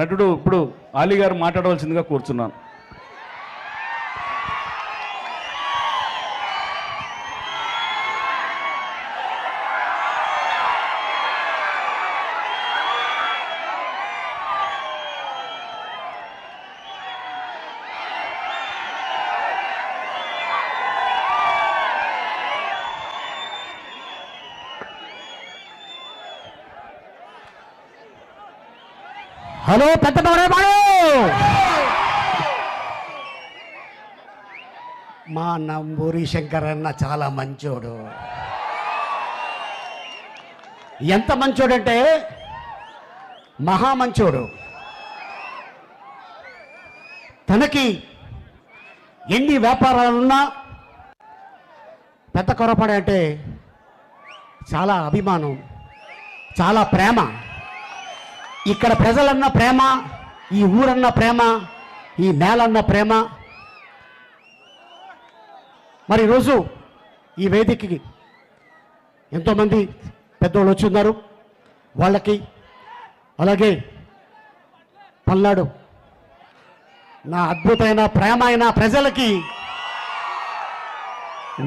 నటుడు ఇప్పుడు ఆలీ గారు మాట్లాడవలసిందిగా కూర్చున్నాను. హలో పెద్ద బాడు, మా నంబూరి శంకర్ అన్న చాలా మంచోడు. ఎంత మంచోడంటే మహా మంచోడు. తనకి ఎన్ని వ్యాపారాలున్నా పెద్ద కొరపాడు అంటే చాలా అభిమానం, చాలా ప్రేమ. ఇక్కడ ప్రజలన్న ప్రేమ, ఈ ఊరన్న ప్రేమ, ఈ నేలన్న ప్రేమ. మరి ఈరోజు ఈ వేదికకి ఎంతోమంది పెద్దోళ్ళు వచ్చి ఉన్నారు. వాళ్ళకి అలాగే పల్నాడు నా అద్భుతమైన ప్రేమ అయిన ప్రజలకి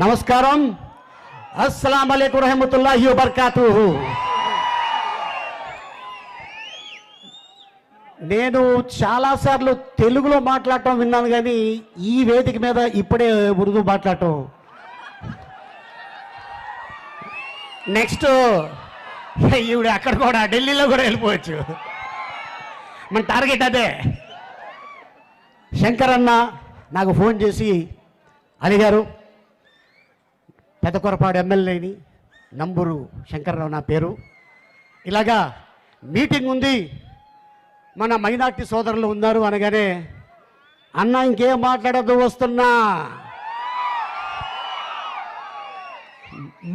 నమస్కారం. అస్సలాము అలైకుం రహమతుల్లాహి వబర్కాతుహు. నేను చాలాసార్లు తెలుగులో మాట్లాడటం విన్నాను, కానీ ఈ వేదిక మీద ఇప్పుడే ఉర్దూ మాట్లాడటం. నెక్స్ట్ ఈవిడ అక్కడ కూడా ఢిల్లీలో కూడా వెళ్ళిపోవచ్చు. మన టార్గెట్ అదే. శంకర్ అన్న నాకు ఫోన్ చేసి, అలీ గారు పెదకొరపాడు ఎమ్మెల్యేని, నంబూరు శంకర్రావు నా పేరు, ఇలాగా మీటింగ్ ఉంది, మన మైనార్టీ సోదరులు ఉన్నారు అనగానే, అన్న ఇంకేం మాట్లాడద్దు వస్తున్నా.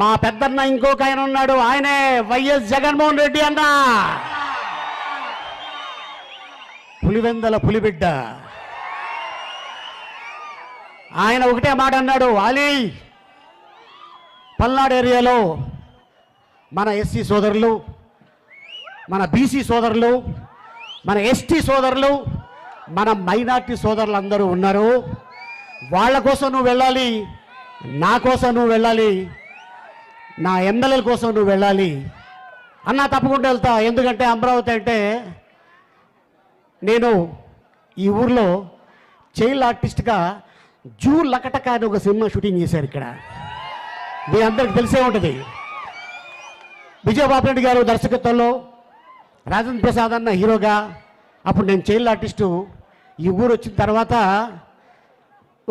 మా పెద్దన్న ఇంకొక ఆయన ఉన్నాడు, ఆయనే వైఎస్ జగన్మోహన్ రెడ్డి అన్న, పులివెందల పులిబిడ్డ. ఆయన ఒకటే మాట అన్నాడు, అలీ పల్నాడు ఏరియాలో మన ఎస్సీ సోదరులు, మన బీసీ సోదరులు, మన ఎస్టీ సోదరులు, మన మైనార్టీ సోదరులు అందరూ ఉన్నారు. వాళ్ళ కోసం నువ్వు వెళ్ళాలి, నా కోసం నువ్వు వెళ్ళాలి, నా ఎమ్మెల్యేల కోసం నువ్వు వెళ్ళాలి అన్నా. తప్పకుండా వెళ్తా. ఎందుకంటే అమరావతి అంటే నేను ఈ ఊర్లో చైల్డ్ ఆర్టిస్ట్గా జూ లకటక అని ఒక సినిమా షూటింగ్ చేశారు. ఇక్కడ మీ అందరికి తెలిసే ఉంటుంది. విజయబాబు రెడ్డి గారు దర్శకత్వంలో, రాజేంద్ర ప్రసాద్ అన్న హీరోగా. అప్పుడు నేను చైల్డ్ ఆర్టిస్టు. ఈ ఊరు వచ్చిన తర్వాత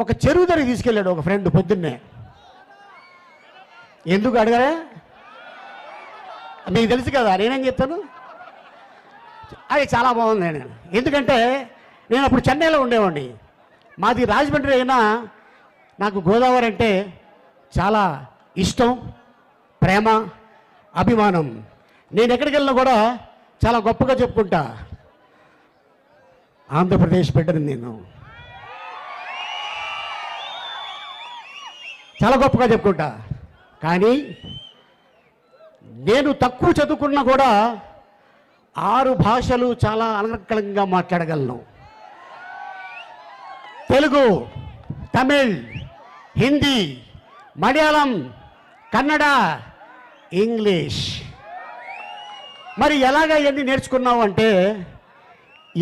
ఒక చెరువు దగ్గర తీసుకెళ్ళాడు ఒక ఫ్రెండ్ పొద్దున్నే. ఎందుకు అడగరా? మీకు తెలుసు కదా, నేనేం చెప్తాను. అది చాలా బాగుంది. నేను ఎందుకంటే నేను అప్పుడు చెన్నైలో ఉండేవాడిని. మాది రాజమండ్రి అయినా నాకు గోదావరి అంటే చాలా ఇష్టం, ప్రేమ, అభిమానం. నేను ఎక్కడికి వెళ్ళినా కూడా చాలా గొప్పగా చెప్పుకుంటా, ఆంధ్రప్రదేశ్ బిడ్డని నేను చాలా గొప్పగా చెప్పుకుంటా. కానీ నేను తక్కువ చదువుకున్నా కూడా 6 భాషలు చాలా అనర్గళంగా మాట్లాడగలను. తెలుగు, తమిళ్, హిందీ, మలయాళం, కన్నడ, ఇంగ్లీష్. మరి ఎలాగ ఇవన్నీ నేర్చుకున్నావు అంటే,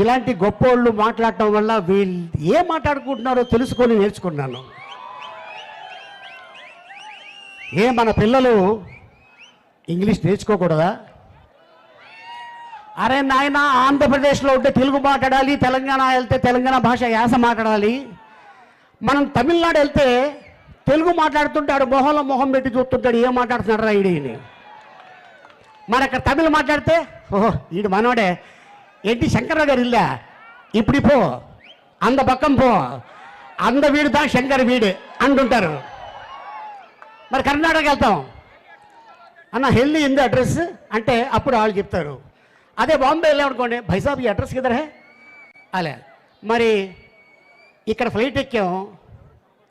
ఇలాంటి గొప్పోళ్ళు మాట్లాడటం వల్ల వీళ్ళు ఏం మాట్లాడుకుంటున్నారో తెలుసుకొని నేర్చుకున్నాను. మన పిల్లలు ఇంగ్లీష్ నేర్చుకోకూడదా? అరే నాయన, ఆంధ్రప్రదేశ్లో ఉంటే తెలుగు మాట్లాడాలి, తెలంగాణ వెళ్తే తెలంగాణ భాష యాస మాట్లాడాలి. మనం తమిళనాడు వెళ్తే తెలుగు మాట్లాడుతుంటాడు, మొహంలో మొహం పెట్టి చూస్తుంటాడు, ఏం మాట్లాడుతున్నాడు రా ఈడని. మరి అక్కడ తమిళ్ మాట్లాడితే, ఓహో ఈడు మనోడే, ఏంటి శంకర్రావు గారు ఇల్లా, ఇప్పుడు పో అంద పక్కం పో, అంద వీడు దా శంకర్ వీడు అంటుంటారు. మరి కర్ణాటకకి వెళ్తాం, అన్న హెల్దీ ఇంది అడ్రస్ అంటే అప్పుడు వాళ్ళు చెప్తారు. అదే బాంబే వెళ్ళామనుకోండి, భైసాబ్ ఈ అడ్రస్ కిదరే అలే. మరి ఇక్కడ ఫ్లైట్ ఎక్కాం,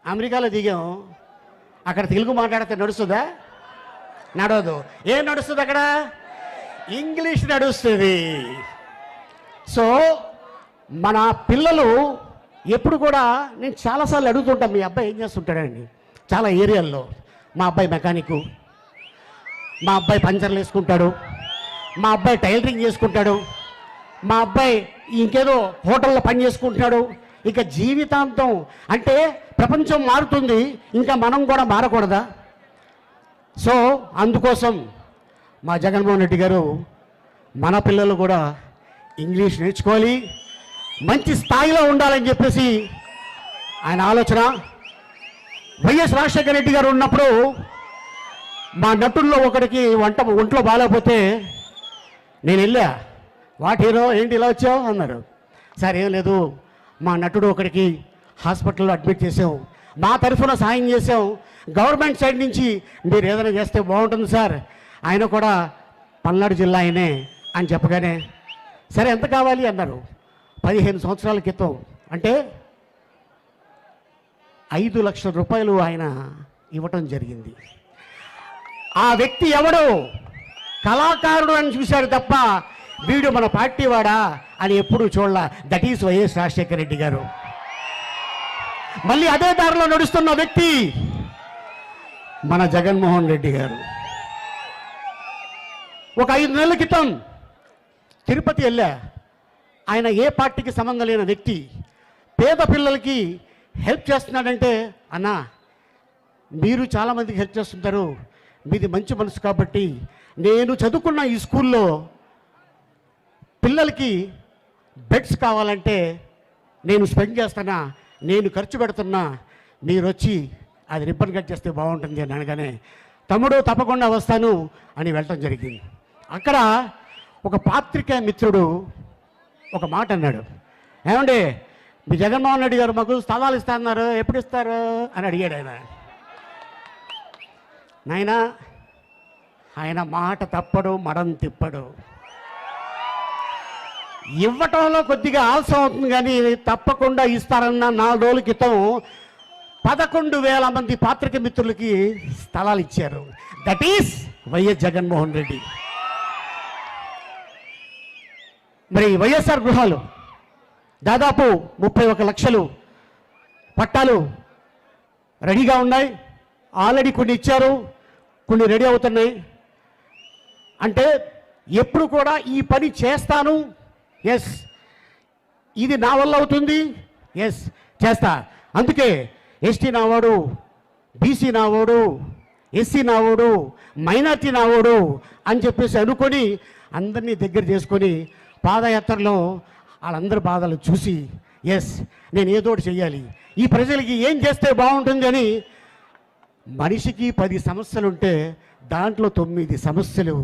అమెరికాలో దిగాం, అక్కడ తెలుగు మాట్లాడితే నడుస్తుందా? నడవదు. ఏం నడుస్తుంది అక్కడ? ఇంగ్లీష్ నడుస్తుంది. సో మన పిల్లలు ఎప్పుడు కూడా నేను చాలాసార్లు అడుగుతుంటాను, మీ అబ్బాయి ఏం చేస్తుంటాడండి? చాలా ఏరియాల్లో మా అబ్బాయి మెకానిక్, మా అబ్బాయి పంచర్లు వేసుకుంటాడు, మా అబ్బాయి టైలరింగ్ చేసుకుంటాడు, మా అబ్బాయి ఇంకేదో హోటల్లో పని చేసుకుంటున్నాడు. ఇక జీవితాంతం అంటే ప్రపంచం మారుతుంది, ఇంకా మనం కూడా మారకూడదా? సో అందుకోసం మా జగన్మోహన్ రెడ్డి గారు మన పిల్లలు కూడా ఇంగ్లీష్ నేర్చుకోవాలి, మంచి స్థాయిలో ఉండాలని చెప్పేసి ఆయన ఆలోచన. వైఎస్ రాజశేఖర రెడ్డి గారు ఉన్నప్పుడు మా నటుల్లో ఒకడికి ఒంట్లో బాగాలేకపోతే నేను వెళ్ళా, వాట్ హీరో ఏంటి ఇలా వచ్చావు అన్నారు. సార్ ఏం లేదు, మా నటుడు ఒకడికి హాస్పిటల్లో అడ్మిట్ చేసాం, మా తరఫున సాయం చేసాం, గవర్నమెంట్ సైడ్ నుంచి మీరు ఏదైనా చేస్తే బాగుంటుంది సార్, ఆయన కూడా పల్నాడు జిల్లా ఆయనే అని చెప్పగానే సరే ఎంత కావాలి అన్నారు. 15 సంవత్సరాల క్రితం అంటే 5 లక్షల రూపాయలు ఆయన ఇవ్వటం జరిగింది. ఆ వ్యక్తి ఎవడు? కళాకారుడు అని చూశాడు తప్ప వీడు మన పార్టీ వాడా అని ఎప్పుడూ చూడాల. That is YS Rajasekhara Reddy గారు. మళ్ళీ అదే దారిలో నడుస్తున్న వ్యక్తి మన జగన్మోహన్ రెడ్డి గారు. ఒక 5 నెలల క్రితం తిరుపతి వెళ్ళా. ఆయన ఏ పార్టీకి సంబంధం లేని వ్యక్తి పేద పిల్లలకి హెల్ప్ చేస్తున్నాడంటే, అన్నా మీరు చాలామందికి హెల్ప్ చేస్తుంటారు, మీది మంచి మనసు కాబట్టి నేను చదువుకున్న ఈ స్కూల్లో పిల్లలకి బెడ్స్ కావాలంటే నేను స్పెండ్ చేస్తున్నా, నేను ఖర్చు పెడుతున్నా, మీరు వచ్చి అది రిబ్బన్ కట్ చేస్తే బాగుంటుంది అని అనగానే తమ్ముడు తప్పకుండా వస్తాను అని వెళ్ళటం జరిగింది. అక్కడ ఒక పాత్రికేయ మిత్రుడు ఒక మాట అన్నాడు, ఏమండి మీ జగన్మోహన్ రెడ్డి గారు మాకు స్థలాలు ఇస్తున్నారు, ఎప్పుడు ఇస్తారు అని అడిగాడు ఆయన. నాయనా ఆయన మాట తప్పడు, మడం తిప్పడు. ఇవ్వటంలో కొద్దిగా ఆలస్యం అవుతుంది కానీ తప్పకుండా ఇస్తారన్న 4 రోజుల క్రితం 11,000 మంది పాత్రికేయ మిత్రులకి స్థలాలు ఇచ్చారు. That is YS Jaganmohan Reddy. మరి వైఎస్ఆర్ గృహాలు దాదాపు 31 లక్షలు పట్టాలు రెడీగా ఉన్నాయి. ఆల్రెడీ కొన్ని ఇచ్చారు, కొన్ని రెడీ అవుతున్నాయి. అంటే ఎప్పుడు కూడా ఈ పని చేస్తాను, ఎస్ ఇది నా వల్ల అవుతుంది, ఎస్ చేస్తా. అందుకే ఎస్టీ నావాడు, బీసీ నావాడు, ఎస్సీ నావాడు, మైనార్టీ నావాడు అని చెప్పేసి అనుకొని అందరినీ దగ్గర చేసుకొని పాదయాత్రలో వాళ్ళందరి బాధలు చూసి ఎస్ నేను ఏదో ఒకటి చెయ్యాలి, ఈ ప్రజలకి ఏం చేస్తే బాగుంటుంది అని. మనిషికి 10 సమస్యలు ఉంటే దాంట్లో 9 సమస్యలు